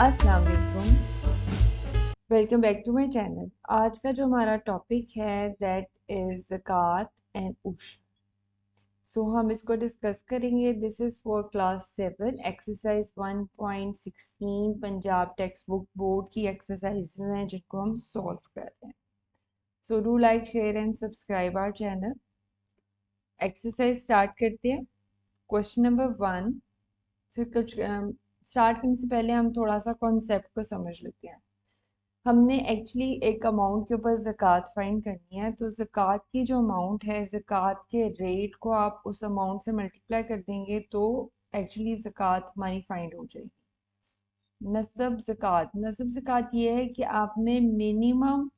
अस्सलाम वालेकुम, welcome back to my channel. आज का जो हमारा टॉपिक है दैट इज़ ज़कात एंड उश्र। हम इसको डिस्कस करेंगे। This is for class 7 exercise 1.16 Punjab text book board की एक्सरसाइज हैं जिनको हम सॉल्व कर रहे हैं। So do like share and subscribe our channel. Exercise start करते हैं। क्वेश्चन नंबर 1 से कुछ स्टार्ट करने से पहले हम थोड़ा सा कॉन्सेप्ट को समझ लेते हैं। हमने एक्चुअली एक अमाउंट के ऊपर ज़कात फाइंड करनी है, तो ज़कात की जो अमाउंट है, ज़कात के रेट को आप उस अमाउंट से मल्टीप्लाई कर देंगे तो एक्चुअली ज़कात हमारी फाइंड हो जाएगी। नस्ब ज़कात ये है कि आपने मिनिमम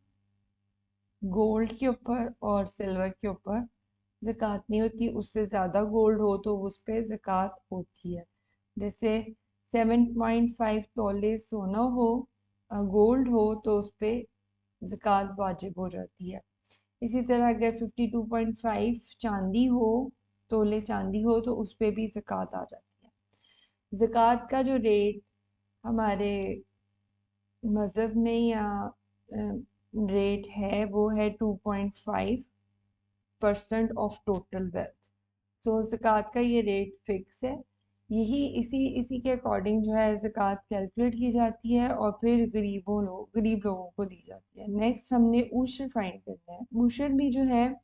गोल्ड के ऊपर और सिल्वर के ऊपर ज़कात नहीं होती, उससे ज़्यादा गोल्ड हो तो उस पर ज़कात होती है। जैसे 7.5 तोले सोना हो, गोल्ड हो, तो उस पर ज़कात वाजिब हो जाती है। इसी तरह अगर 52.5 चांदी हो, तोले चांदी हो, तो उस पर भी ज़कात आ जाती है। ज़कात का जो रेट हमारे मज़हब में या रेट है वो है 2.5% ऑफ टोटल वेल्थ। ज़कात का ये रेट फिक्स है। यही इसी इसी के अकॉर्डिंग जो है ज़कात कैलकुलेट की जाती है और फिर गरीब लोगों को दी जाती है। नेक्स्ट हमने ऊशर फाइंड करना है। ऊशर भी जो है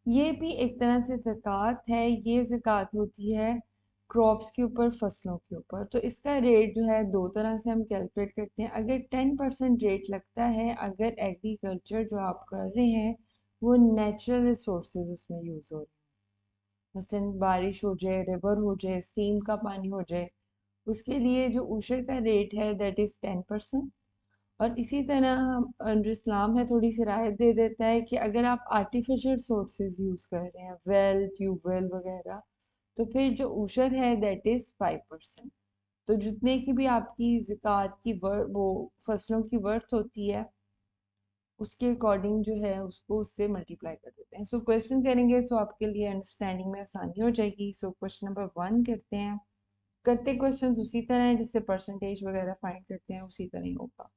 ये भी एक तरह से ज़कात है। ये ज़कात होती है क्रॉप्स के ऊपर, फसलों के ऊपर। तो इसका रेट जो है दो तरह से हम कैलकुलेट करते हैं। अगर 10% रेट लगता है अगर एग्रीकल्चर जो आप कर रहे हैं वो नेचुरल रिसोर्सेज उसमें यूज़ हो रहे हैं, मसलन बारिश हो जाए, रिवर हो जाए, स्टीम का पानी हो जाए, उसके लिए जो ऊशर का रेट है दैट इज़ 10%। और इसी तरह जो इस्लाम है थोड़ी सी राहत दे देता है कि अगर आप आर्टिफिशियल सोर्सेज यूज़ कर रहे हैं, वेल, ट्यूबवेल वगैरह, तो फिर जो ऊशर है दैट इज़ 5%। तो जितने की भी आपकी ज़कात की वो फसलों की वर्थ होती है उसके अकॉर्डिंग जो है उसको उससे मल्टीप्लाई कर देते हैं। क्वेश्चन करेंगे तो आपके लिए अंडरस्टैंडिंग में आसानी हो जाएगी। क्वेश्चन नंबर 1 करते हैं। करते क्वेश्चन उसी तरह है जिससे परसेंटेज वगैरह फाइंड करते हैं, उसी तरह ही होगा।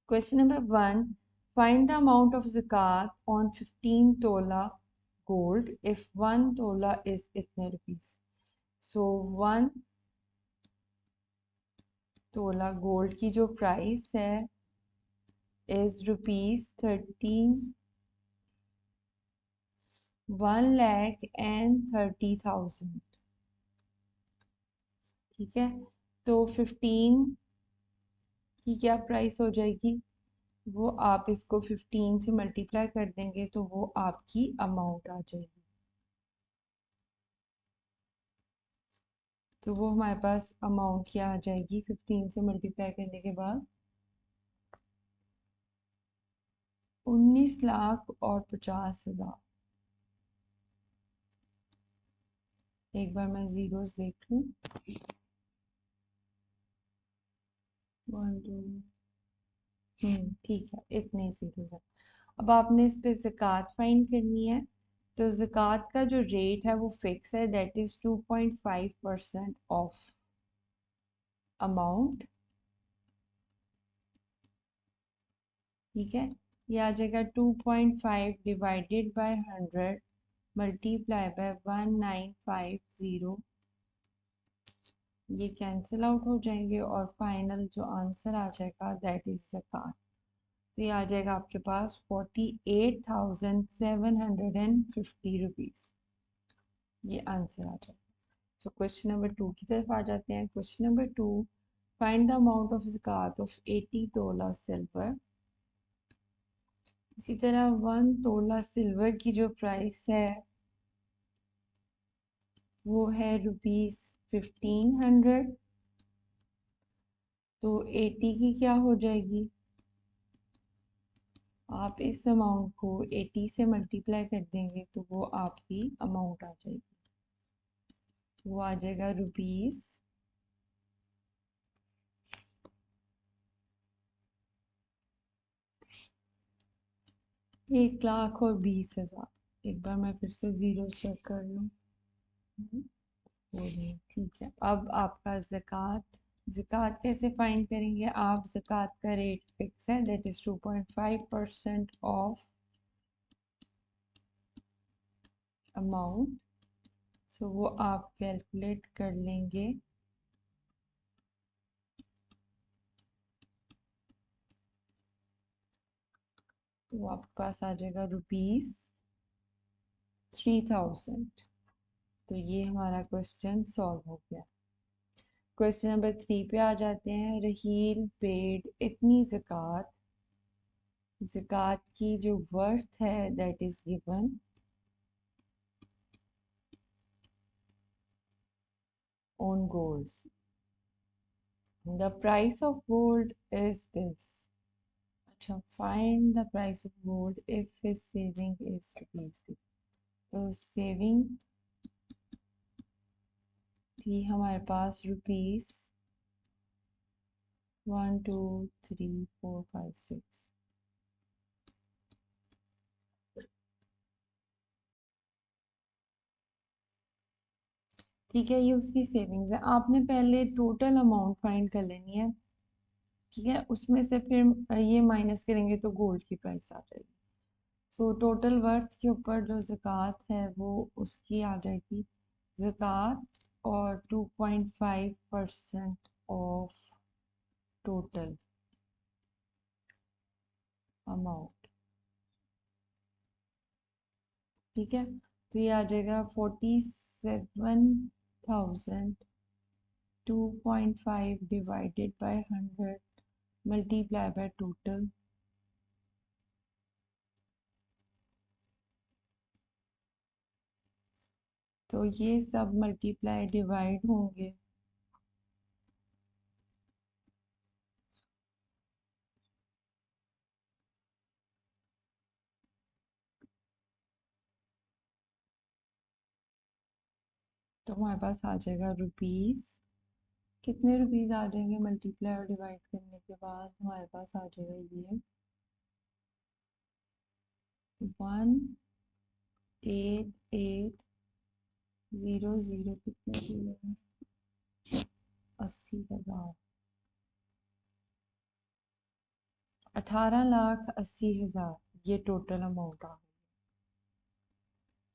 Question number 1. Find the amount of zakat on 15 tola gold if 1 tola is itne rupees. So 1 tola gold की जो प्राइस है is rupees 1,30,000। ठीक है, तो 15 की क्या प्राइस हो जाएगी, वो आप इसको 15 से मल्टीप्लाई कर देंगे तो वो आपकी अमाउंट आ जाएगी। तो वो हमारे पास अमाउंट क्या आ जाएगी 15 से मल्टीप्लाई करने के बाद, 19,50,000। एक बार मैं जीरोस देख लूँ। 1 2, ठीक है, इतने जीरोस है। अब आपने इस पे ज़कात फाइंड करनी है। तो ज़कात का जो रेट है वो फिक्स है, दैट इज 2.5% ऑफ अमाउंट। ठीक है, ये आ जाएगा 2.5 डिवाइडेड बाय 100 मल्टीप्लाई बाय 1950। ये कैंसिल आउट हो जाएंगे और फाइनल जो आंसर आ जाएगा दैट इज ज़कात। तो ये आ जाएगा आपके पास 48,750 रुपीज़। ये आंसर आ जाएगा। क्वेश्चन नंबर 2 की तरफ आ जाते हैं। Question number 2, find the amount of ज़कात ऑफ 80 तोला सिल्वर। इसी तरह 1 तोला सिल्वर की जो प्राइस है वो है रुपीज़ 1500। तो 80 की क्या हो जाएगी, आप इस अमाउंट को 80 से मल्टीप्लाई कर देंगे तो वो आपकी अमाउंट आ जाएगी। वो आ जाएगा रुपीज़ 1,20,000। एक बार मैं फिर से ज़ीरो चेक कर लूँ। वो नहीं, ठीक है। अब आपका ज़कात ज़कात कैसे फाइंड करेंगे आप? ज़कात का रेट फिक्स है, दैट इज़ 2.5% ऑफ अमाउंट। सो वो आप कैलकुलेट कर लेंगे। तो आपके पास आ जाएगा ₹3000। तो ये हमारा क्वेश्चन सॉल्व हो गया। क्वेश्चन नंबर 3 पे आ जाते हैं। रहील पेड इतनी ज़कात, ज़कात की जो वर्थ है that is given on gold. The price of gold is this. अच्छा, find the price of gold if his saving is ₹6। तो सेविंग थी हमारे पास ₹1 2 3 4 5 6। ठीक है, ये उसकी सेविंग्स है। आपने पहले टोटल अमाउंट फाइंड कर लेनी है, ठीक है। उसमें से फिर ये माइनस करेंगे तो गोल्ड की प्राइस आ जाएगी। सो टोटल वर्थ के ऊपर जो ज़कात है वो उसकी आ जाएगी ज़कात, और 2.5% ऑफ टोटल अमाउंट। ठीक है, तो ये आ जाएगा 47,000। 2.5 divided by 100 multiply by total. तो ये सब मल्टीप्लाई डिवाइड होंगे। तो हमारे पास आ जाएगा रुपीस। कितने रुपीस आ जाएंगे मल्टीप्लाई और डिवाइड करने के बाद? हमारे पास आ जाएगा ये 18800। कितने जीरो हैं? 80,000। 18,80,000 ये टोटल अमाउंट आ गई।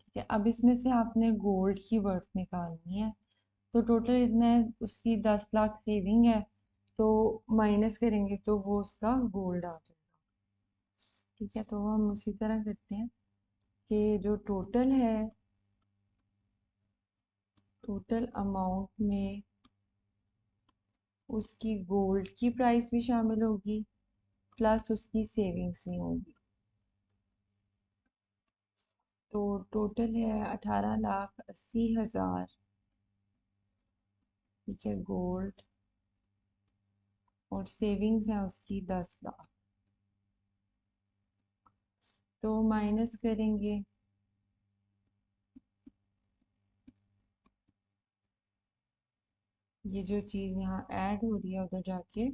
ठीक है, अब इसमें से आपने गोल्ड की वर्थ निकालनी है। तो टोटल इतना है, उसकी 10 लाख सेविंग है, तो माइनस करेंगे तो वो उसका गोल्ड आ जाएगा। ठीक है, तो हम उसी तरह करते हैं कि जो टोटल है, टोटल अमाउंट में उसकी गोल्ड की प्राइस भी शामिल होगी, प्लस उसकी सेविंग्स भी होगी। तो टोटल है 18,80,000। ठीक है, गोल्ड, और सेविंग्स है उसकी 10 लाख। तो माइनस करेंगे, ये जो चीज़ यहाँ ऐड हो रही है उधर जाके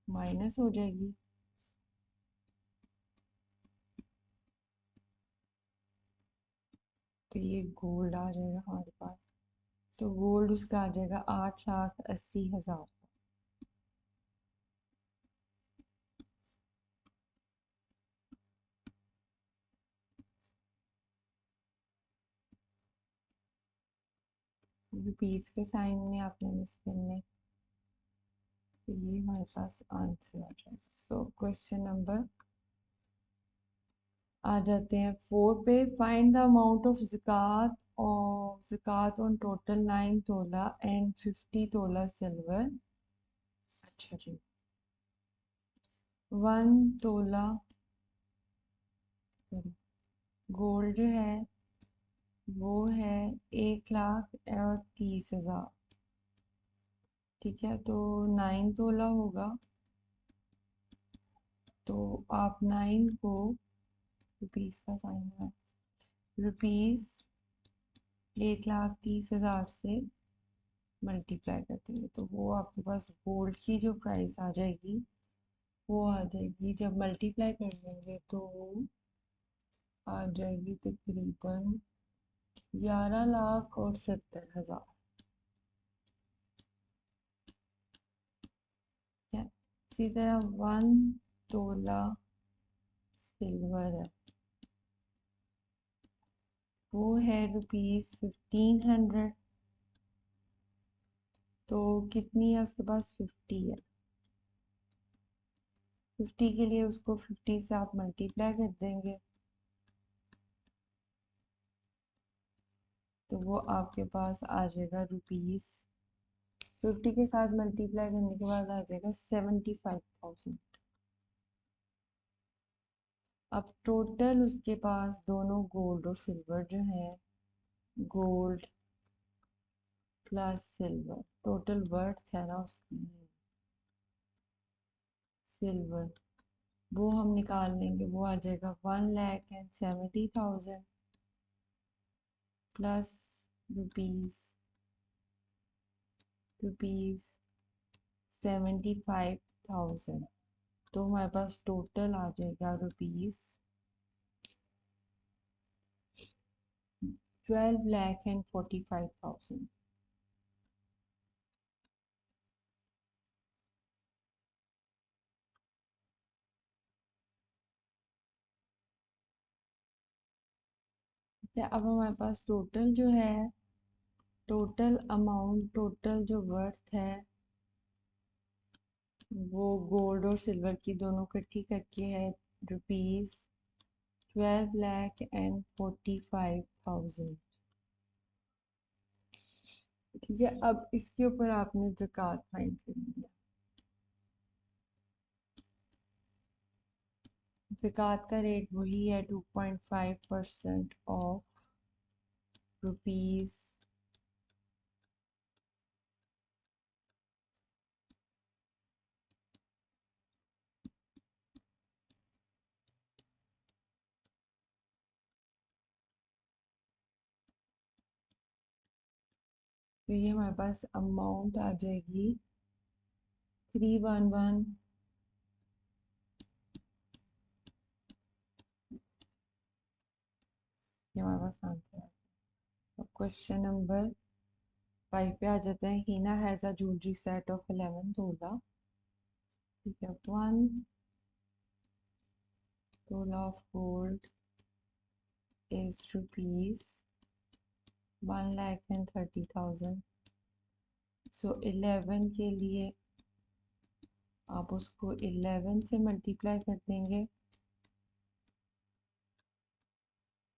माइनस हो जाएगी। तो ये गोल्ड आ जाएगा हमारे पास। तो गोल्ड उसका आ जाएगा 8,80,000। रुपीज के साइन में आपने मिस करने। तो ये हमारे पास आंसर आ जाएगा। सो क्वेश्चन नंबर आ जाते हैं 4 पे। फाइंड द अमाउंट ऑफ ज़कात ऑन टोटल 9 तोला एंड 50 तोला सिल्वर। अच्छा जी, 1 तोला गोल्ड जो है वो है 1,30,000। ठीक है, तो 9 तोला होगा। तो आप 9 को रुपीस का साइन है, रुपीस 1,30,000 से मल्टीप्लाई कर देंगे तो वो आपके पास गोल्ड की जो प्राइस आ जाएगी वो आ जाएगी, जब मल्टीप्लाई कर लेंगे तो आ जाएगी तकरीबन 11,70,000। इसी तरह 1 तोला सिल्वर है, वो है ₹1500। तो कितनी है उसके पास? 50 है। 50 के लिए उसको 50 से आप मल्टीप्लाई कर देंगे तो वो आपके पास आ जाएगा ₹50 के साथ मल्टीप्लाई करने के बाद आ जाएगा 75,000। अब टोटल उसके पास दोनों गोल्ड और सिल्वर जो है, gold plus silver, total worth है ना उसकी सिल्वर, वो हम निकाल लेंगे। वो आ जाएगा 1,70,000 प्लस रुपीज रुपीज 75,000। तो हमारे पास टोटल आ जाएगा ₹12,45,000। अब हमारे पास टोटल जो है, टोटल अमाउंट, टोटल जो वर्थ है वो गोल्ड और सिल्वर की दोनों इकट्ठी करके है ₹12,45,000। ठीक है, अब इसके ऊपर आपने ज़कात फाइंड करनी है। ज़कात का रेट वही है 2.5% ऑफ रुपीज़ तो ये हमारे पास अमाउंट आ जाएगी 311। ये हमारे पास आंसर है। अब क्वेश्चन नंबर 5 पे आ जाते हैं। Heena has a jewellery set of 11 tola. ठीक है, 1 तोला ऑफ गोल्ड इज ₹1,30,000। सो 11 के लिए आप उसको 11 से मल्टीप्लाई कर देंगे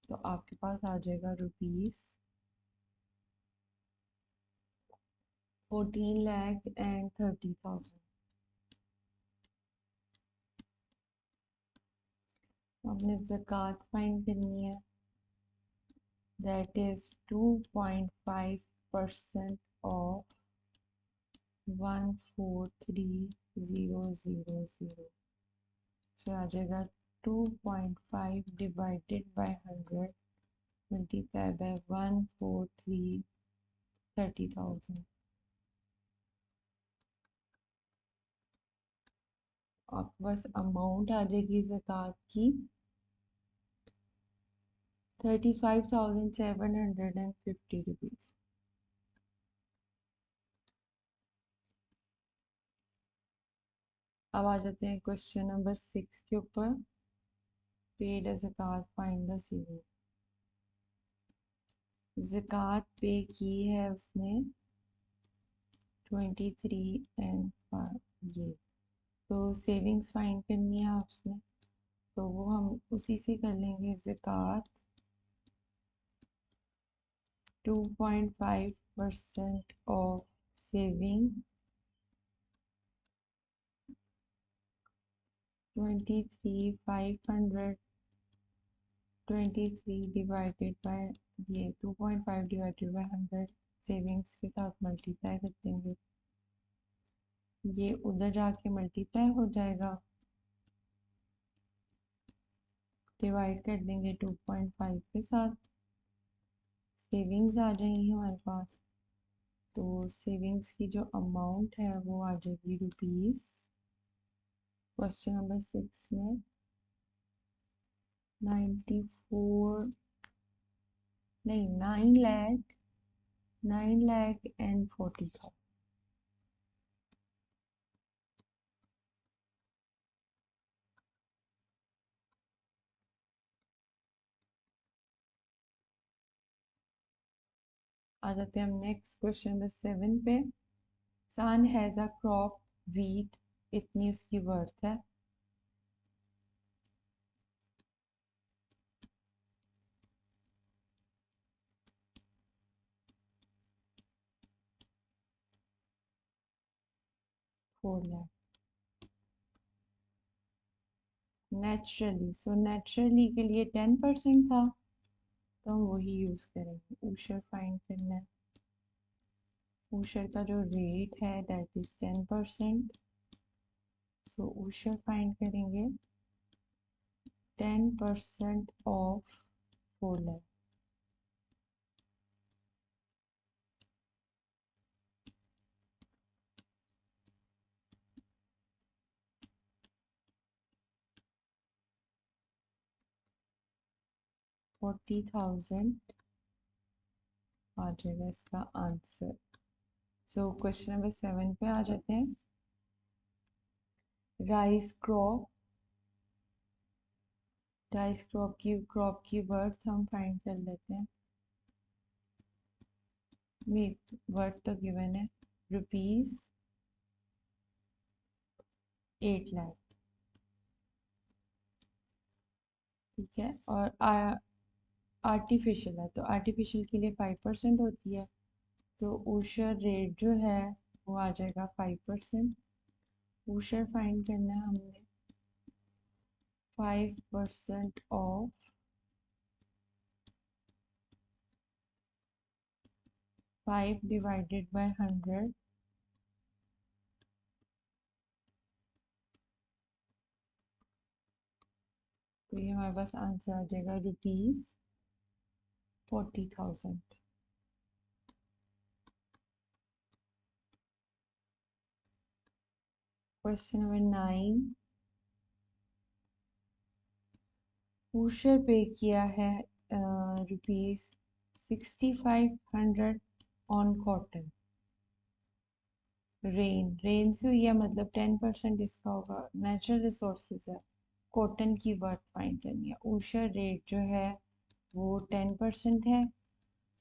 तो आपके पास आ जाएगा ₹14,30,000। हमने ज़कात फाइंड करनी है, दैट इज 2.5% ऑफ 143,000। सो आ जाएगा 2.5 डिवाइडेड बाय 100 मल्टीप्लाई बाय 143,30,000। आपके पास अमाउंट आ जाएगी ज़कात की ₹35,750। अब आ जाते हैं क्वेश्चन नंबर 6 के ऊपर। पेड अ ज़कात, फाइंड द सीवी। ज़कात पे की है उसने 23 एंड 5, ये तो सेविंग्स फाइंड करनी है आपने, तो वो हम उसी से कर लेंगे। ज़कात 2.5% ऑफ सेविंग 23,500, 23 डिवाइडेड बाय ये 2.5 डिवाइडेड बाय 100 सेविंग्स के साथ मल्टीप्लाई कर देंगे। ये उधर जाके मल्टीप्लाई हो जाएगा, डिवाइड कर देंगे 2.5 के साथ, सेविंग्स आ जाएंगी हमारे पास। तो सेविंग्स की जो अमाउंट है वो आ जाएगी रुपीज़, क्वेश्चन नंबर 6 में 94 नहीं 9,40,000। आ जाते हैं हम नेक्स्ट क्वेश्चन नंबर 7 पे। सन हैज़ अ क्रॉप व्हीट, इतनी उसकी वर्थ है। Four lakh naturally, so naturally के लिए 10% था, तो हम वही यूज़ करेंगे। ऊशर फाइंड करना है। ऊशर का जो रेट है दैट इज 10%, सो ऊशर फाइंड करेंगे 10% ऑफ 4 लाख। $40,000 आ जाएगा इसका आंसर। सो क्वेश्चन नंबर 7 पे आ जाते हैं। राइस क्रॉप, राइस क्रॉप की वर्थ हम फाइंड कर लेते हैं। नहीं, वर्थ तो गिवन है, ₹8 लाख। ठीक है, और आर्टिफिशियल है, तो आर्टिफिशियल के लिए 5% होती है, तो ऊशर रेट जो है वो आ जाएगा 5%। ऊशर फाइंड करना है हमने। 5% ऑफ 5 डिवाइडेड बाय 100, तो ये हमारे पास आंसर आ जाएगा ₹40,000। Question number 9। ऊशर पे किया है ₹6500 ऑन कॉटन। रेन से हुई है, मतलब 10% इसका होगा। नेचुरल रिसोर्सेज है, कॉटन की वर्थ फाइंड करनी है। ऊशर रेट जो है वो 10% है,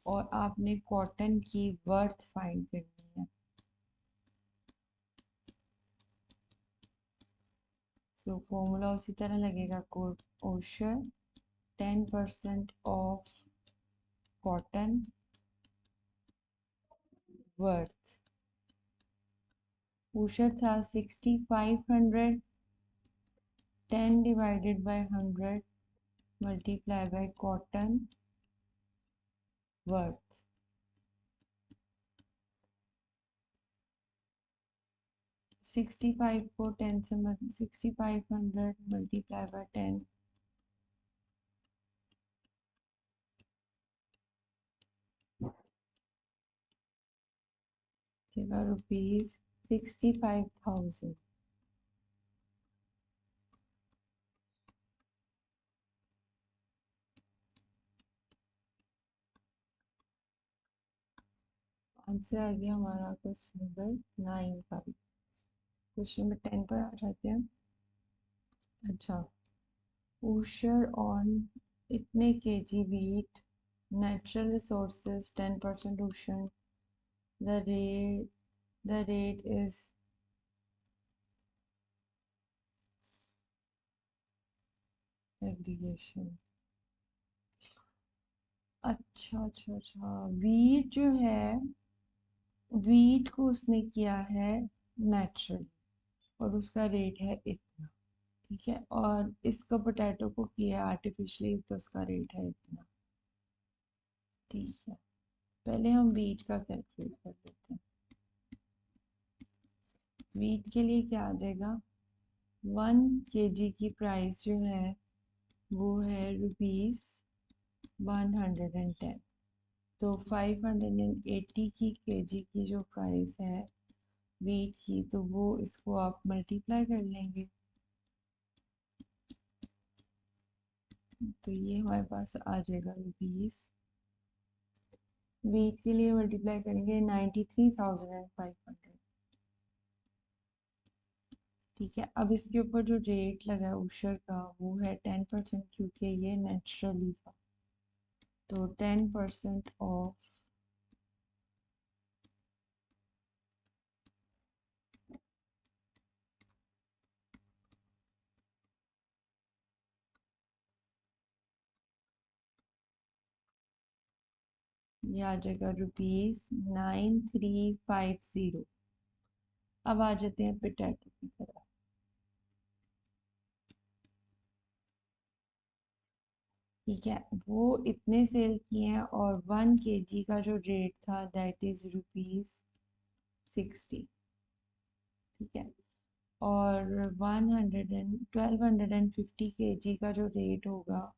और आपने कॉटन की वर्थ फाइंड करनी है। सो फॉर्मूला उसी तरह लगेगा। ऊशर 10% ऑफ कॉटन वर्थ। ऊशर था 6500, 10 divided by 100 multiply by cotton worth. 65 को 10 से 6500 मल्टीप्लाई बाय 10, ₹65,000। आंसर आ गया हमारा क्वेश्चन नंबर 9 का भी। क्वेश्चन नंबर 10 पर आ जाते हैं। अच्छा, ऊशर ऑन इतने केजी वीट, नेचुरल रिसोर्सेज 10% ऊशर, द रेट इज एग्रीगेशन। अच्छा अच्छा अच्छा, वीट जो है, वीट को उसने किया है नेचुरल, और उसका रेट है इतना। ठीक है, और इसका पोटैटो को किया आर्टिफिशियली, तो उसका रेट है इतना। ठीक है, पहले हम वीट का कैलकुलेट कर लेते हैं। वीट के लिए क्या आ जाएगा, 1 kg की प्राइस जो है वो है ₹110। तो 580 की केजी की जो प्राइस है वीट की, तो वो इसको आप मल्टीप्लाई कर लेंगे, तो ये हमारे पास आ जाएगा रुपीस। वीट के लिए मल्टीप्लाई करेंगे 93,500। ठीक है, अब इसके ऊपर जो रेट लगा है ऊशर का वो है 10%, क्योंकि ये नेचुरली था, तो 10% ऑफ ये आ जाएगा ₹9350। अब आ जाते हैं पोटैटो की तरफ। ठीक है, वो इतने सेल किए हैं और 1 kg का जो रेट था दैट इज ₹60। ठीक है, और 1250 kg का जो रेट होगा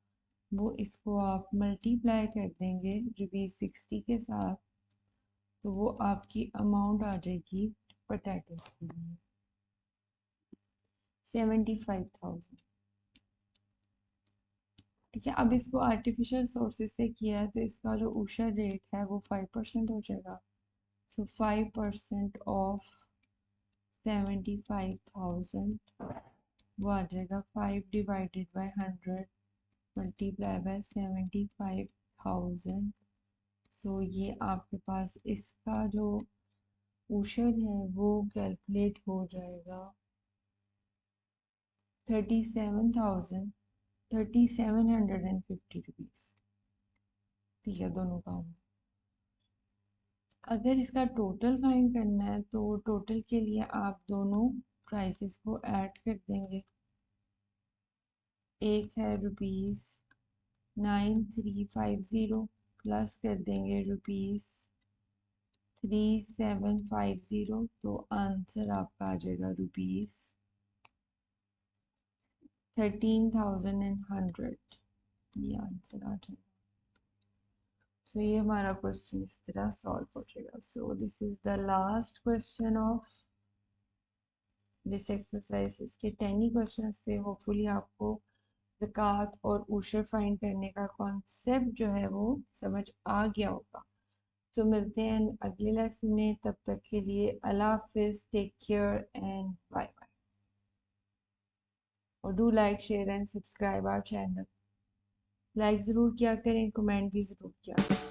वो इसको आप मल्टीप्लाई कर देंगे ₹60 के साथ, तो वो आपकी अमाउंट आ जाएगी पोटैटोज के लिए 75,000। ठीक है, अब इसको आर्टिफिशियल सोर्सेज से किया है तो इसका जो ऊषर रेट है वो 5% हो जाएगा। सो 5% ऑफ 75,000 वो आ जाएगा 5/100 मल्टीप्लाई बाय 75,000। सो ये आपके पास इसका जो ऊषर है वो कैलकुलेट हो जाएगा 37,750 रुपीज़। ठीक है, दोनों का। अगर इसका टोटल फाइंड करना है तो टोटल के लिए आप दोनों प्राइसेस को ऐड कर देंगे। एक है ₹9350 प्लस कर देंगे ₹3750, तो आंसर आपका आ जाएगा ₹13,100। ये आंसर आ जाएगा। सो ये हमारा क्वेश्चन इस तरह सॉल्व हो जाएगा। So this is the last question of this exercise. इसके 10 ही क्वेश्चन थे। होपफुली आपको ज़कात और ऊशर फाइंड करने का कॉन्सेप्ट जो है वो समझ आ गया होगा। सो मिलते हैं अगले लेसन में, तब तक के लिए अल्लाह हाफिज़, take care and bye bye. और do like, share and subscribe our channel. Like ज़रूर किया करें, कमेंट भी ज़रूर किया करें।